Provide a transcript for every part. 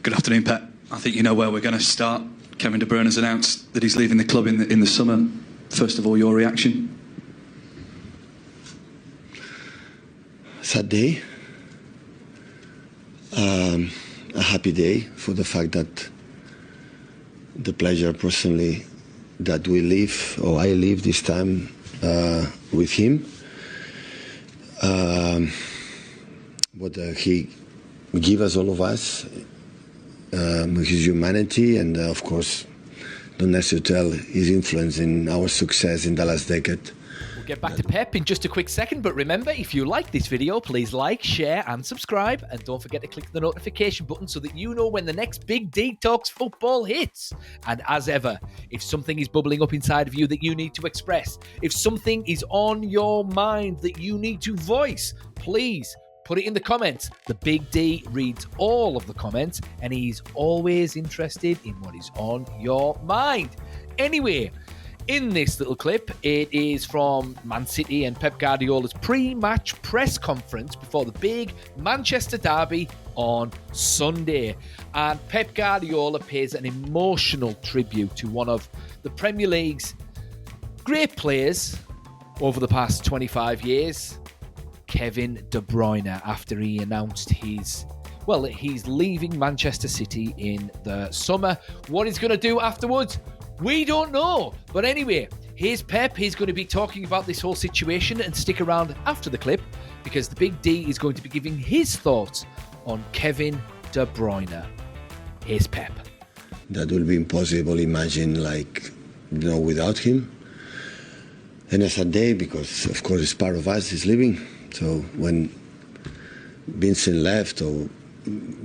Good afternoon, Pep. I think you know where we're going to start. Kevin De Bruyne has announced that he's leaving the club in the summer. First of all, your reaction? Sad day. A happy day for the fact that the pleasure personally that we live, or I live this time with him. What he gave us, all of us, his humanity, and of course, don't necessarily tell his influence in our success in the last decade. We'll get back to Pep in just a quick second, but remember, if you like this video, please like, share and subscribe, and don't forget to click the notification button so that you know when the next Big D Talks football hits. And as ever, if something is bubbling up inside of you that you need to express, if something is on your mind that you need to voice, please put it in the comments. The Big D reads all of the comments, and he's always interested in what is on your mind. Anyway, in this little clip, it is from Man City and Pep Guardiola's pre-match press conference before the big Manchester derby on Sunday. And Pep Guardiola pays an emotional tribute to one of the Premier League's great players over the past 25 years, Kevin De Bruyne, after he announced he's leaving Manchester City in the summer. What he's going to do afterwards, we don't know. But anyway, here's Pep. He's going to be talking about this whole situation, and stick around after the clip because the Big D is going to be giving his thoughts on Kevin De Bruyne. Here's Pep. That will be impossible, imagine, without him. And it's a day because, of course, it's part of us, he's leaving. So when Vincent left, or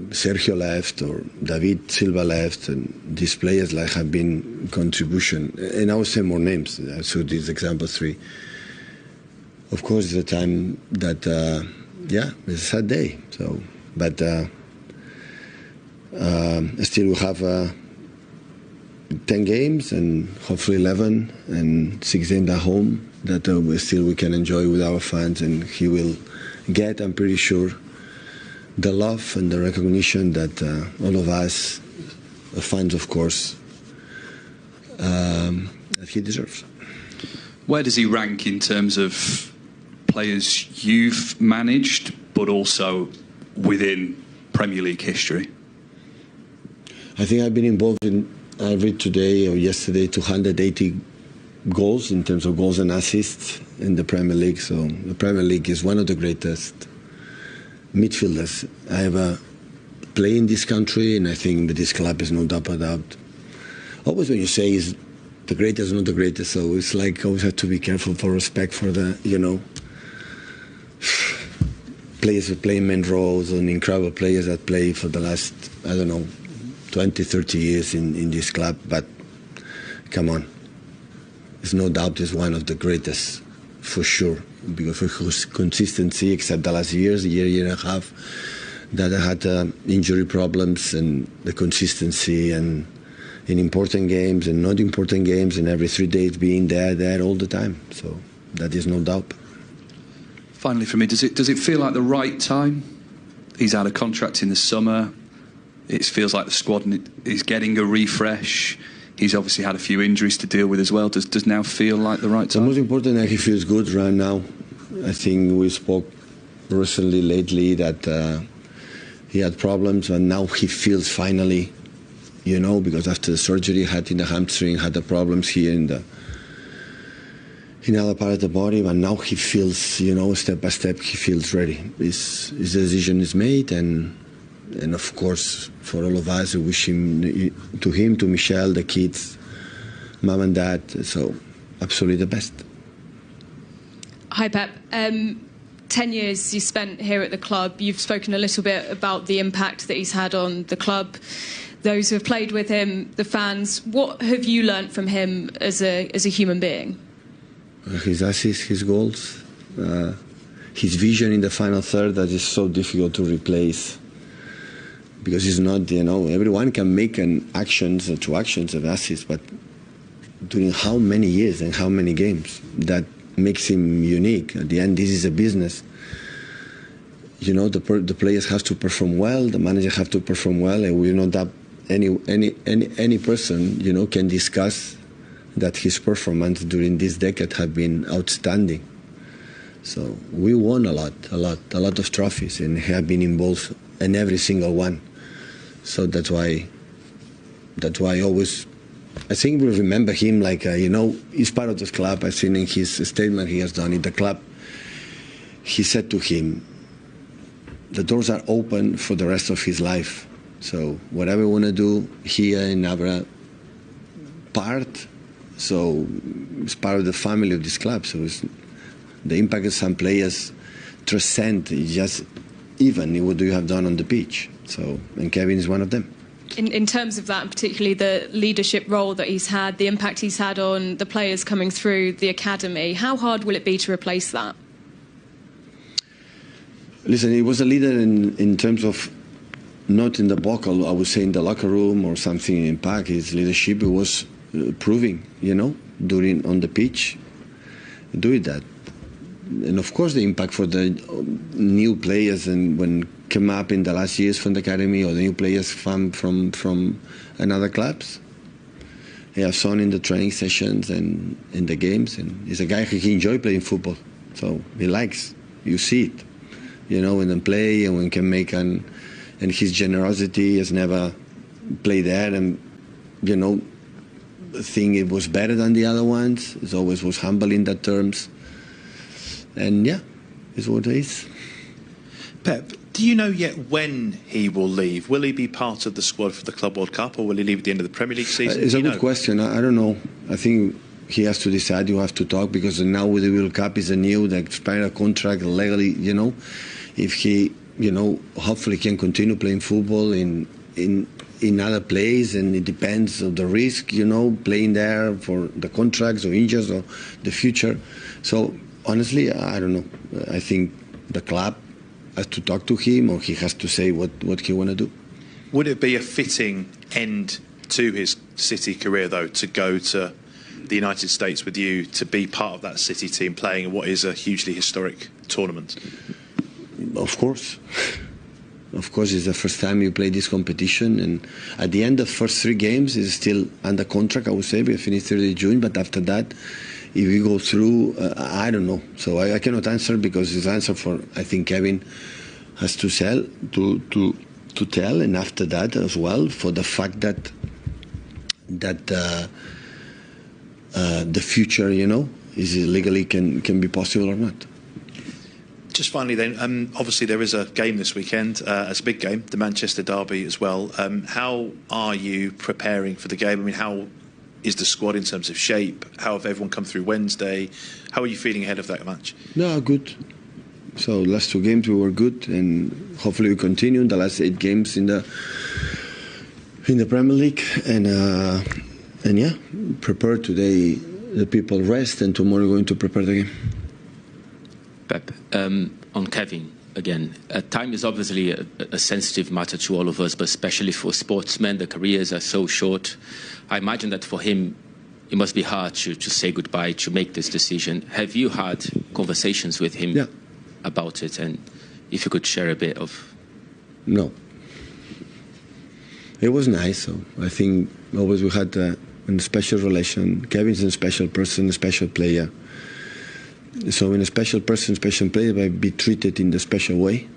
Sergio left, or David Silva left, and these players have been contribution, and I will say more names. So these example 3. Of course, the time that it's a sad day. So, but still we have 10 games and hopefully 11 and 6 games at home that we can enjoy with our fans, and he will get, I'm pretty sure, the love and the recognition that all of us, fans of course, that he deserves. Where does he rank in terms of players you've managed, but also within Premier League history? I think I've been involved in, I read today or yesterday, 280 goals in terms of goals and assists in the Premier League. So the Premier League is one of the greatest midfielders I ever played in this country, and I think that this club is no doubt about. Always when you say is the greatest, not the greatest, so it's always have to be careful for respect for the, players who play main roles and incredible players that play for the last, 20, 30 years in this club. But come on, there's no doubt he's one of the greatest, for sure, because of his consistency, except the last year and a half, that I had injury problems, and the consistency, and in important games and not important games, and every 3 days being there all the time. So that is no doubt. Finally, for me, does it feel like the right time? He's out of contract in the summer. It feels like the squad is getting a refresh. He's obviously had a few injuries to deal with as well. Does now feel like the right time? The most important that he feels good right now. I think we spoke recently, lately, that he had problems, and now he feels finally, because after the surgery he had in the hamstring, had the problems here in other part of the body, but now he feels, step by step, he feels ready. His decision is made, and of course, for all of us, we wish him, to Michelle, the kids, mom and dad, so absolutely the best. Hi, Pep. 10 years you spent here at the club. You've spoken a little bit about the impact that he's had on the club, those who have played with him, the fans. What have you learnt from him as a human being? His assists, his goals, his vision in the final third that is so difficult to replace. Because it's not, everyone can make two actions of assists, but during how many years and how many games, that makes him unique. At the end, this is a business. the players have to perform well, the manager have to perform well, and we know that any person, can discuss that his performance during this decade have been outstanding. So we won a lot of trophies, and have been involved in every single one. So that's why always, I think we remember him like, he's part of this club. I've seen in his statement he has done in the club, he said to him, the doors are open for the rest of his life. So whatever we want to do here in our part, so it's part of the family of this club. So the impact of some players transcend just even what you have done on the pitch. So, and Kevin is one of them. In terms of that, and particularly the leadership role that he's had, the impact he's had on the players coming through the academy, how hard will it be to replace that? Listen, he was a leader in terms of not in the vocal, I would say in the locker room or something in park. His leadership was proving, during on the pitch, doing that. And of course the impact for the new players and when came up in the last years from the academy, or the new players from another clubs. He has shown in the training sessions and in the games, and he's a guy who enjoys playing football. So he likes, you see it, when they play and when he can make and his generosity has never played there and, think it was better than the other ones. It always was humble in that terms. And yeah, it's what it is. Pep, do you know yet when he will leave? Will he be part of the squad for the Club World Cup, or will he leave at the end of the Premier League season? It's a good question. I don't know. I think he has to decide. You have to talk, because now with the World Cup is a new, the expired contract legally, if he, hopefully can continue playing football in other places, and it depends on the risk, playing there for the contracts or injuries or the future. So honestly, I don't know. I think the club has to talk to him, or he has to say what he want to do. Would it be a fitting end to his City career, though, to go to the United States with you, to be part of that City team playing in what is a hugely historic tournament? Of course. Of course, it's the first time you play this competition, and at the end of the first 3 games, he's still under contract, I would say. We finished 30 June, but after that, if we go through, I don't know. So I cannot answer, because his answer for, I think Kevin has to tell, and after that as well, for the fact that the future, is legally can be possible or not. Just finally then, obviously there is a game this weekend, it's a big game, the Manchester derby as well. How are you preparing for the game? I mean, how is the squad in terms of shape? How have everyone come through Wednesday? How are you feeling ahead of that match? No, good. So last 2 games we were good, and hopefully we continue the last 8 games in the Premier League, and yeah, prepare today. The people rest, and tomorrow we're going to prepare the game. Pep, on Kevin again, time is obviously a sensitive matter to all of us, but especially for sportsmen, the careers are so short. I imagine that for him, it must be hard to say goodbye, to make this decision. Have you had conversations with him about it? And if you could share a bit of... No. It was nice. So I think always we had a special relation. Kevin's a special person, a special player. So in a special person, special player, I be treated in the special way.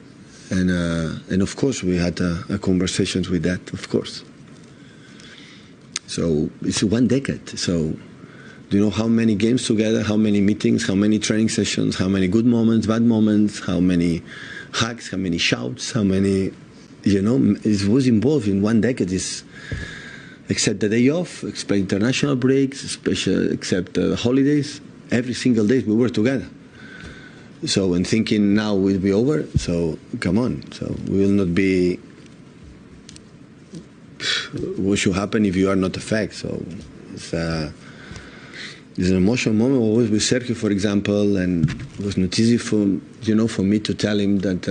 And of course we had a conversations with that, of course. So it's 1 decade. So do you know how many games together, how many meetings, how many training sessions, how many good moments, bad moments, how many hugs, how many shouts, how many, it was involved in 1 decade. Except the day off, except international breaks, except holidays, every single day we were together. So, and thinking now will be over, so come on. So we will not be... What should happen if you are not a fact? So it's an emotional moment. Always with Sergio, for example, and it was not easy for me to tell him that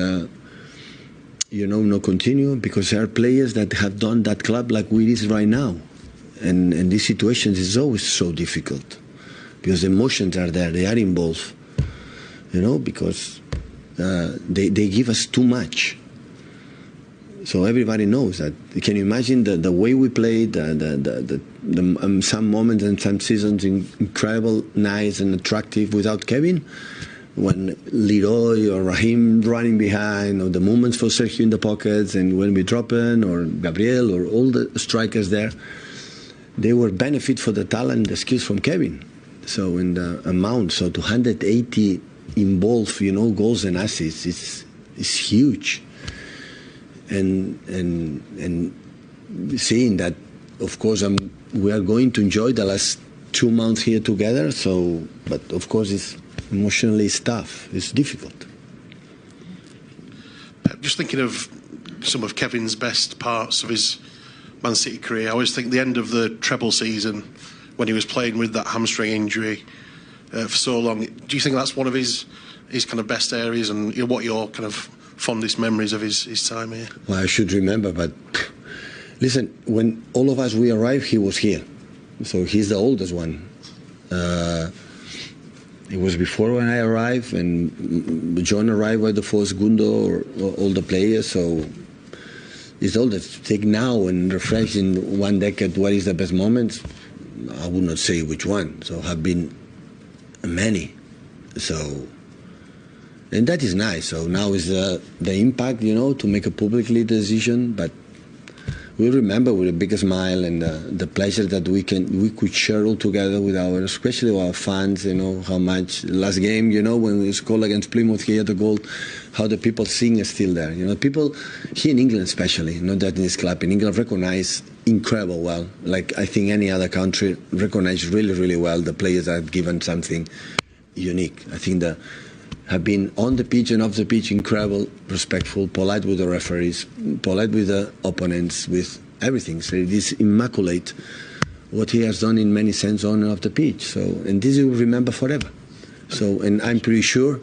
no continue, because there are players that have done that club like we is right now, and these situations is always so difficult because the emotions are there, they are involved, because They give us too much. So everybody knows that. Can you imagine the way we played, some moments and some seasons incredible, nice and attractive without Kevin? When Leroy or Raheem running behind, or the moments for Sergio in the pockets, and when we drop in, or Gabriel, or all the strikers there, they were benefit for the talent, the skills from Kevin. So in the amount, so 280 involved, goals and assists, it's huge. And seeing that, of course, we are going to enjoy the last 2 months here together. So, but of course, it's emotionally tough. It's difficult. Just thinking of some of Kevin's best parts of his Man City career, I always think the end of the treble season when he was playing with that hamstring injury for so long. Do you think that's one of his kind of best areas, and what your kind of fondest memories of his time here? Well, I should remember, but listen, when all of us we arrived, he was here, so he's the oldest one. It was before when I arrived, and John arrived right before Gundo, or all the players. So it's all that take now and refresh in 1 decade. What is the best moments? I would not say which one. So have been many. So. And that is nice. So now is the impact, to make a publicly decision. But we remember with a big smile and the pleasure that we could share all together with especially our fans. How much last game, when we scored against Plymouth here, the goal, how the people sing is still there. People here in England, especially, not that in this club, in England, recognize incredible well. Like I think any other country recognize really, really well the players that have given something unique. I think have been on the pitch and off the pitch incredible, respectful, polite with the referees, polite with the opponents, with everything. So it is immaculate what he has done in many sense on and off the pitch. So, and this you will remember forever. So, and I'm pretty sure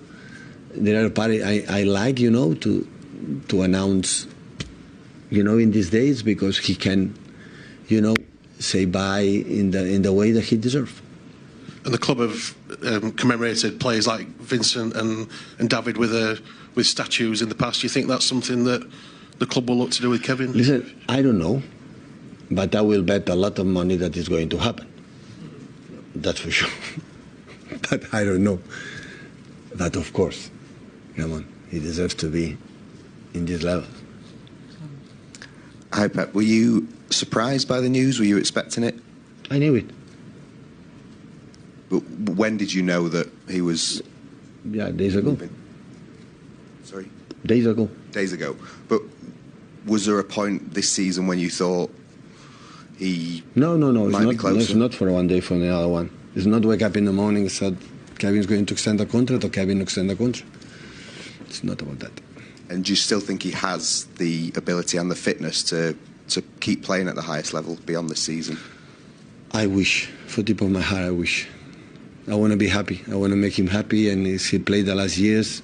there are a party I like, to announce, in these days, because he can, say bye in the way that he deserves. And the club have commemorated players like Vincent and David with statues in the past. Do you think that's something that the club will look to do with Kevin? Listen, I don't know, but I will bet a lot of money that is going to happen. That's for sure. But I don't know. But of course, come on, he deserves to be in this level. Hi, Pep. Were you surprised by the news? Were you expecting it? I knew it. But when did you know that he was? Yeah, days ago. Moving? Sorry? Days ago. Days ago. But was there a point this season when you thought he might be closer? It's not for one day for the other one. It's not wake up in the morning and said Kevin's going to extend the contract or Kevin extend the contract. It's not about that. And do you still think he has the ability and the fitness to keep playing at the highest level beyond this season? I wish. For the tip of my heart, I wish. I want to be happy. I want to make him happy, and he played the last years.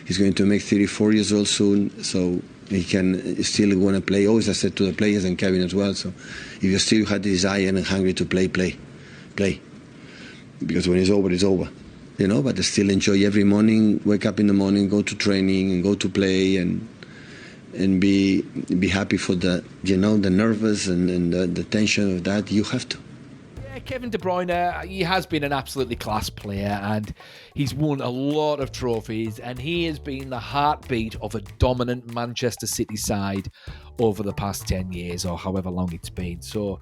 He's going to make 34 years old soon, so he can still want to play. Always I said to the players and Kevin as well. So if you still had the desire and hungry to play. Because when it's over, it's over. But still enjoy every morning, wake up in the morning, go to training and go to play and be happy for the nervous and the tension of that. You have to. Kevin De Bruyne, he has been an absolutely class player, and he's won a lot of trophies, and he has been the heartbeat of a dominant Manchester City side over the past 10 years or however long it's been. So,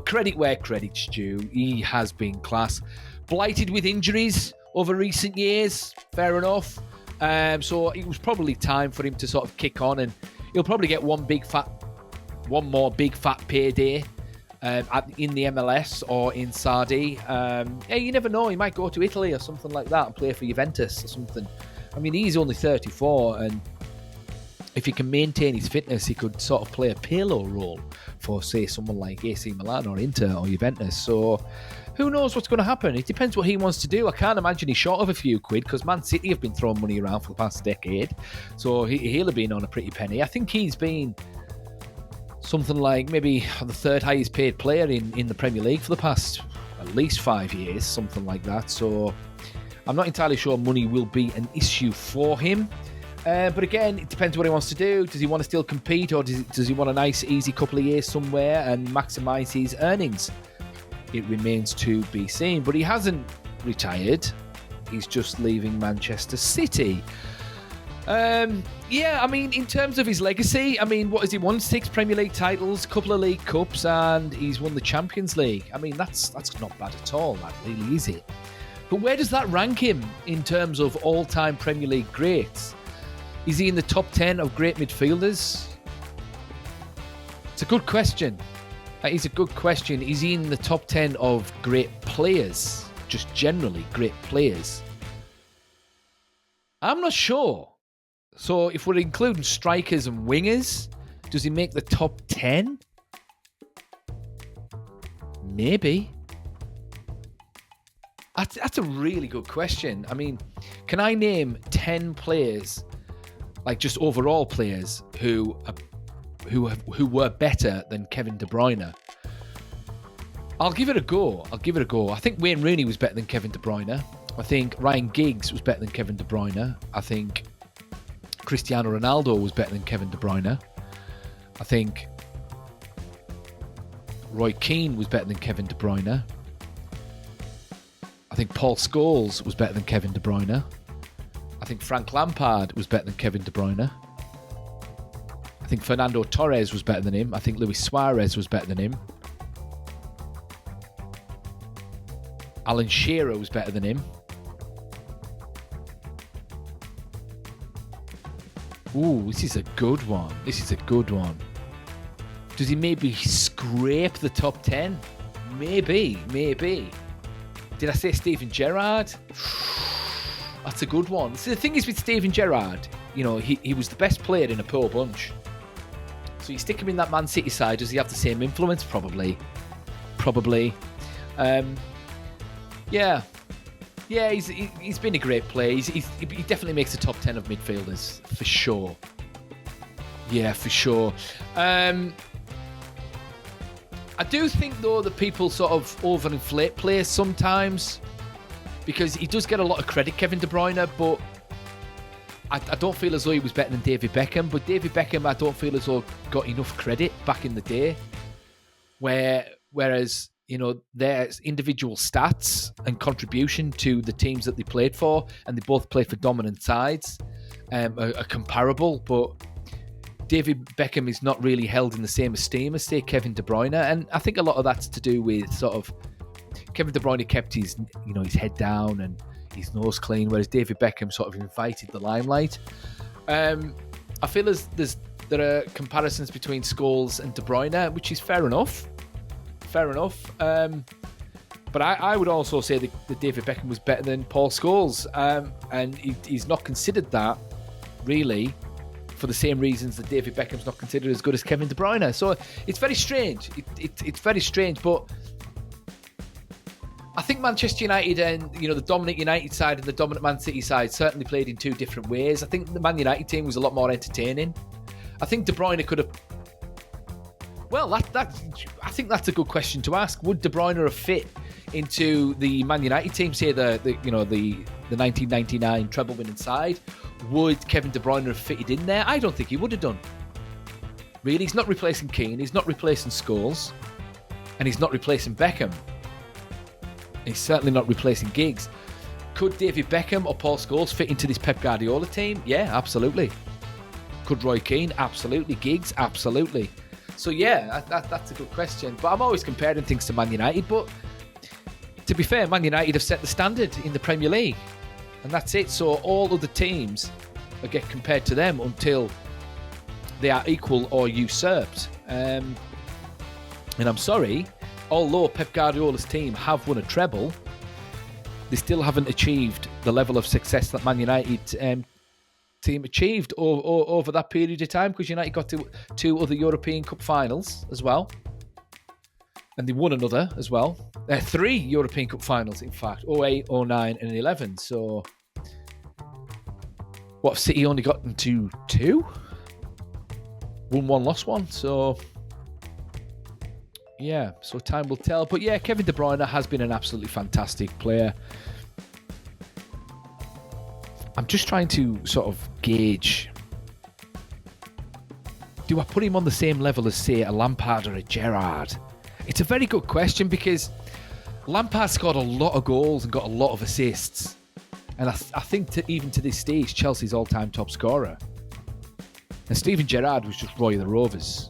credit where credit's due. He has been class. Blighted with injuries over recent years, fair enough. So it was probably time for him to sort of kick on, and he'll probably get one more big fat payday in the MLS or in Saudi. You never know, he might go to Italy or something like that and play for Juventus or something. I mean, he's only 34, and if he can maintain his fitness, he could sort of play a payload role for, say, someone like AC Milan or Inter or Juventus. So who knows what's going to happen? It depends what he wants to do. I can't imagine he's short of a few quid, because Man City have been throwing money around for the past decade, so he'll have been on a pretty penny. I think he's been something like maybe the third highest paid player in the Premier League for the past at least 5 years, something like that. So I'm not entirely sure money will be an issue for him. But again, it depends what he wants to do. Does he want to still compete, or does he want a nice, easy couple of years somewhere and maximise his earnings? It remains to be seen. But he hasn't retired. He's just leaving Manchester City. Yeah, I mean, in terms of his legacy, I mean, what has he won? 6 Premier League titles, a couple of League Cups, and he's won the Champions League. I mean, that's not bad at all, that really, is it? But where does that rank him in terms of all-time Premier League greats? Is he in the top 10 of great midfielders? It's a good question. That is a good question. Is he in the top 10 of great players? Just generally great players? I'm not sure. So if we're including strikers and wingers, does he make the top 10? Maybe. That's a really good question. I mean, can I name 10 players, like just overall players, who were better than Kevin De Bruyne? I'll give it a go. I think Wayne Rooney was better than Kevin De Bruyne. I think Ryan Giggs was better than Kevin De Bruyne. I think Cristiano Ronaldo was better than Kevin De Bruyne. I think Roy Keane was better than Kevin De Bruyne. I think Paul Scholes was better than Kevin De Bruyne. I think Frank Lampard was better than Kevin De Bruyne. I think Fernando Torres was better than him. I think Luis Suarez was better than him. Alan Shearer was better than him. Ooh, this is a good one. Does he maybe scrape the top 10? Maybe. Did I say Steven Gerrard? That's a good one. So the thing is with Steven Gerrard, you know, he was the best player in a poor bunch. So you stick him in that Man City side, does he have the same influence? Probably. Yeah, he's been a great player. He definitely makes the top 10 of midfielders, for sure. Yeah, for sure. I do think, though, that people sort of overinflate players sometimes, because he does get a lot of credit, Kevin De Bruyne, but I don't feel as though he was better than David Beckham. But David Beckham, I don't feel as though got enough credit back in the day, whereas, you know, their individual stats and contribution to the teams that they played for, and they both played for dominant sides, are comparable, but David Beckham is not really held in the same esteem as, say, Kevin De Bruyne, and I think a lot of that's to do with sort of Kevin De Bruyne kept his head down and his nose clean, whereas David Beckham sort of invited the limelight. I feel as there are comparisons between Scholes and De Bruyne, which is fair enough. But I would also say that David Beckham was better than Paul Scholes, and he's not considered that, really, for the same reasons that David Beckham's not considered as good as Kevin De Bruyne. So it's very strange. It's very strange, but I think Manchester United and, you know, the dominant United side and the dominant Man City side certainly played in two different ways. I think the Man United team was a lot more entertaining. I think De Bruyne could have... Well, I think that's a good question to ask. Would De Bruyne have fit into the Man United team, say the 1999 treble winning side? Would Kevin De Bruyne have fitted in there? I don't think he would have done. Really, he's not replacing Keane, he's not replacing Scholes, and he's not replacing Beckham. He's certainly not replacing Giggs. Could David Beckham or Paul Scholes fit into this Pep Guardiola team? Yeah, absolutely. Could Roy Keane? Absolutely. Giggs? Absolutely. So yeah, that's a good question. But I'm always comparing things to Man United. But to be fair, Man United have set the standard in the Premier League. And that's it. So all other teams get compared to them until they are equal or usurped. And I'm sorry, although Pep Guardiola's team have won a treble, they still haven't achieved the level of success that Man United team achieved over that period of time, because United got to 2 other European Cup finals as well. And they won another as well. 3 European Cup finals, in fact, 08, 09 and 11. So, what, City only got into 2? Won 1, lost 1. So, yeah, so time will tell. But yeah, Kevin De Bruyne has been an absolutely fantastic player. just trying to sort of gauge, do I put him on the same level as, say, a Lampard or a Gerrard? It's a very good question, because Lampard scored a lot of goals and got a lot of assists. And I think even to this stage, Chelsea's all-time top scorer. And Steven Gerrard was just Roy of the Rovers.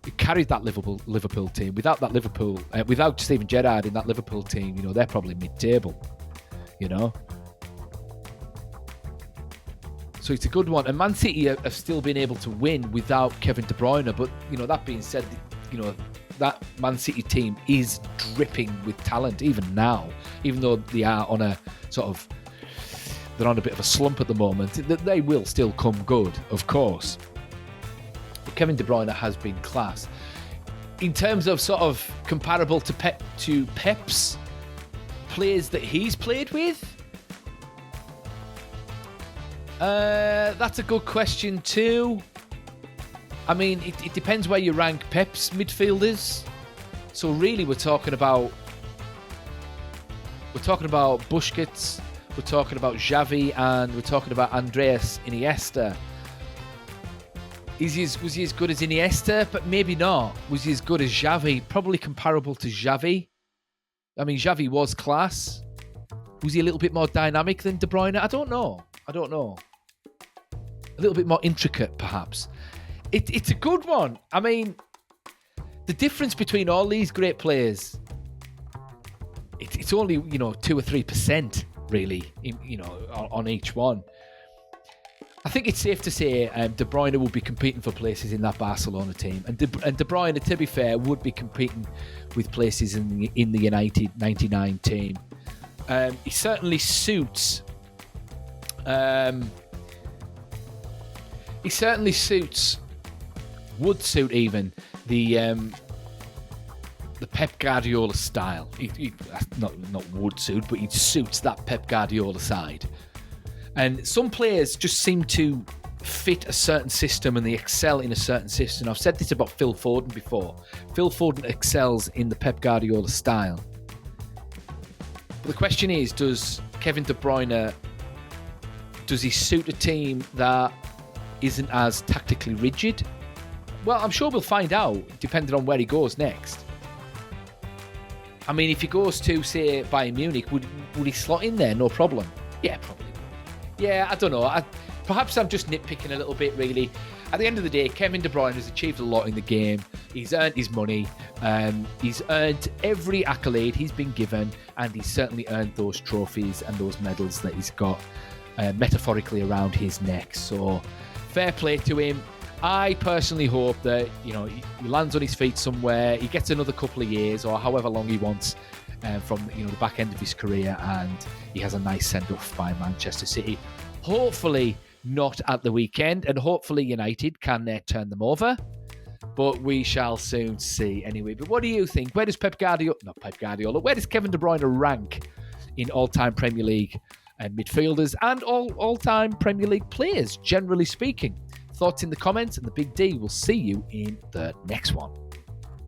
He carried that Liverpool team. Without Steven Gerrard in that Liverpool team, they're probably mid-table. So it's a good one. And Man City have still been able to win without Kevin De Bruyne. But, that being said, that Man City team is dripping with talent even now. Even though they are on a they're on a bit of a slump at the moment. They will still come good, of course. But Kevin De Bruyne has been class. In terms of sort of comparable to Pep's players that he's played with, that's a good question too. I mean, it depends where you rank Pep's midfielders. So really, we're talking about Busquets, we're talking about Xavi, and we're talking about Andreas Iniesta. Was he as good as Iniesta? But maybe not. Was he as good as Xavi? Probably comparable to Xavi. I mean, Xavi was class. Was he a little bit more dynamic than De Bruyne? I don't know. A little bit more intricate, perhaps. It's a good one. I mean, the difference between all these great players, it's only 2 or 3% really, on each one. I think it's safe to say De Bruyne will be competing for places in that Barcelona team, and De Bruyne, to be fair, would be competing with places in the United '99 team. He certainly suits. Would suit even the Pep Guardiola style. He not would suit, but he suits that Pep Guardiola side. And some players just seem to fit a certain system and they excel in a certain system. I've said this about Phil Foden before. Phil Foden excels in the Pep Guardiola style. But the question is, does Kevin De Bruyne, does he suit a team that isn't as tactically rigid? Well, I'm sure we'll find out, depending on where he goes next. I mean, if he goes to, say, Bayern Munich, would he slot in there? No problem. Yeah, probably. Yeah, I don't know. Perhaps I'm just nitpicking a little bit, really. At the end of the day, Kevin De Bruyne has achieved a lot in the game. He's earned his money. He's earned every accolade he's been given, and he's certainly earned those trophies and those medals that he's got metaphorically around his neck. So, fair play to him. I personally hope that he lands on his feet somewhere. He gets another couple of years, or however long he wants, from the back end of his career, and he has a nice send-off by Manchester City. Hopefully not at the weekend, and hopefully United can turn them over. But we shall soon see anyway. But what do you think? Where does where does Kevin De Bruyne rank in all-time Premier League midfielders and all-time Premier League players, generally speaking? Thoughts in the comments, and the Big D will see you in the next one.